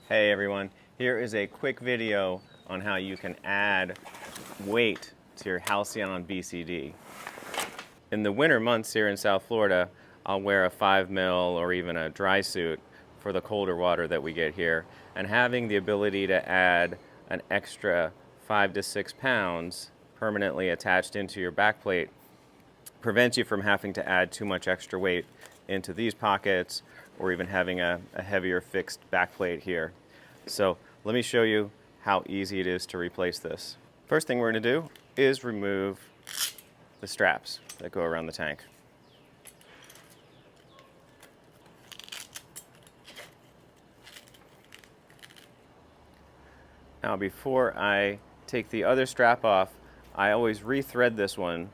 Hey everyone, here is a quick video on how you can add weight to your Halcyon BCD. In the winter months here in South Florida, I'll wear a 5 mil or even a dry suit for the colder water that we get here, and having the ability to add an extra 5 to 6 pounds permanently attached into your backplate prevents you from having to add too much extra weight into these pockets or even having a heavier fixed backplate here. So let me show you how easy it is to replace this. First thing we're going to do is remove the straps that go around the tank. Now before I take the other strap off, I always rethread this one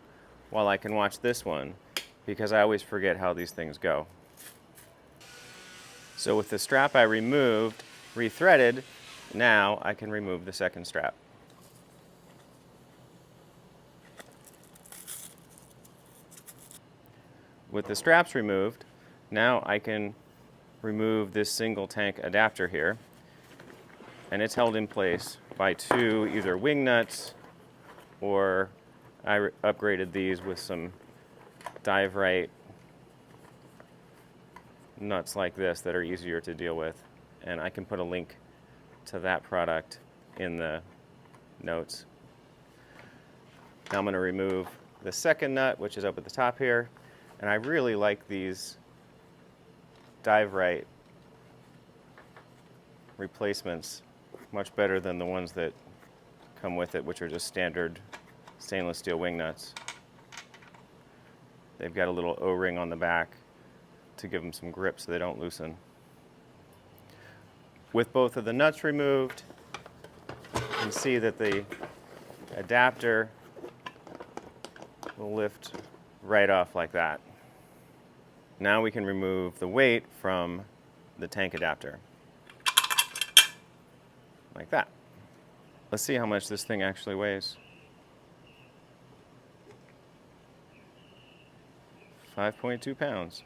while I can watch this one, because I always forget how these things go. So with the strap I removed, rethreaded, now I can remove the second strap. With the straps removed, now I can remove this single tank adapter here, and it's held in place by two either wing nuts, or I upgraded these with some dive right nuts like this that are easier to deal with, and I can put a link to that product in the notes. Now I'm going to remove the second nut, which is up at the top here, and I really like these dive right replacements much better than the ones that come with it, which are just standard stainless steel wing nuts. They've got a little O-ring on the back to give them some grip so they don't loosen. With both of the nuts removed, you can see that the adapter will lift right off like that. Now we can remove the weight from the tank adapter, like that. Let's see how much this thing actually weighs. 5.2 pounds.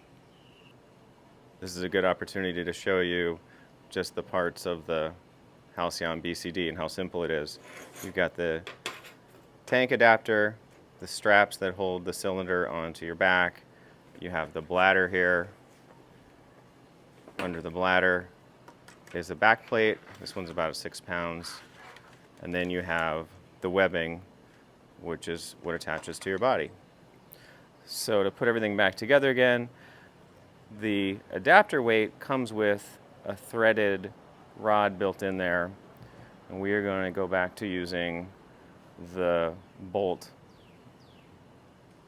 This is a good opportunity to show you just the parts of the Halcyon BCD and how simple it is. You've got the tank adapter, the straps that hold the cylinder onto your back. You have the bladder here. Under the bladder is a back plate. This one's about 6 pounds. And then you have the webbing, which is what attaches to your body. So to put everything back together again, the adapter weight comes with a threaded rod built in there, and we are going to go back to using the bolt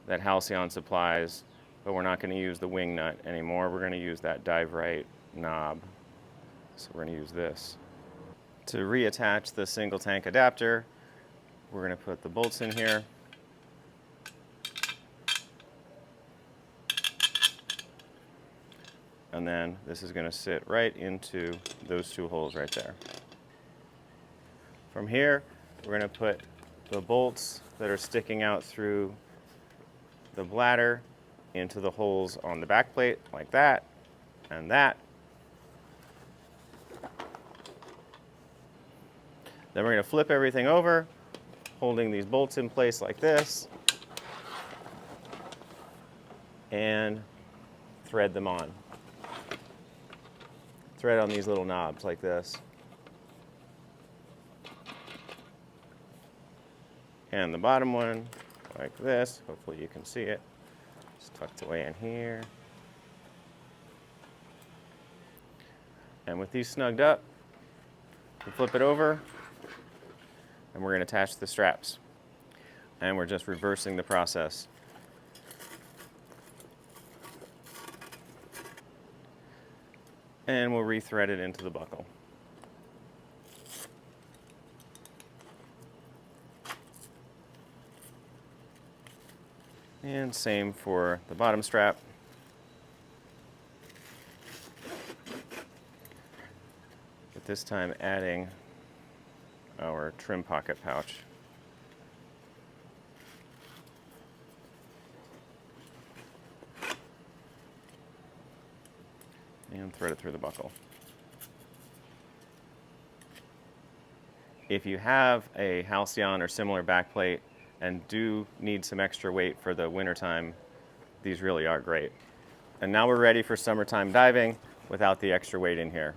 that Halcyon supplies, but we're not going to use the wing nut anymore. We're going to use that dive right knob. So we're going to use this. To reattach the single tank adapter, we're going to put the bolts in here. And then this is going to sit right into those two holes right there. From here, we're going to put the bolts that are sticking out through the bladder into the holes on the back plate, like that and that. Then we're going to flip everything over, holding these bolts in place like this, and thread them on. Thread on these little knobs like this. And the bottom one like this. Hopefully you can see it. It's tucked away in here. And with these snugged up, we flip it over, and we're going to attach the straps. And we're just reversing the process. And we'll rethread it into the buckle. And same for the bottom strap. But this time adding our trim pocket pouch. And thread it through the buckle. If you have a Halcyon or similar backplate and do need some extra weight for the wintertime, these really are great. And now we're ready for summertime diving without the extra weight in here.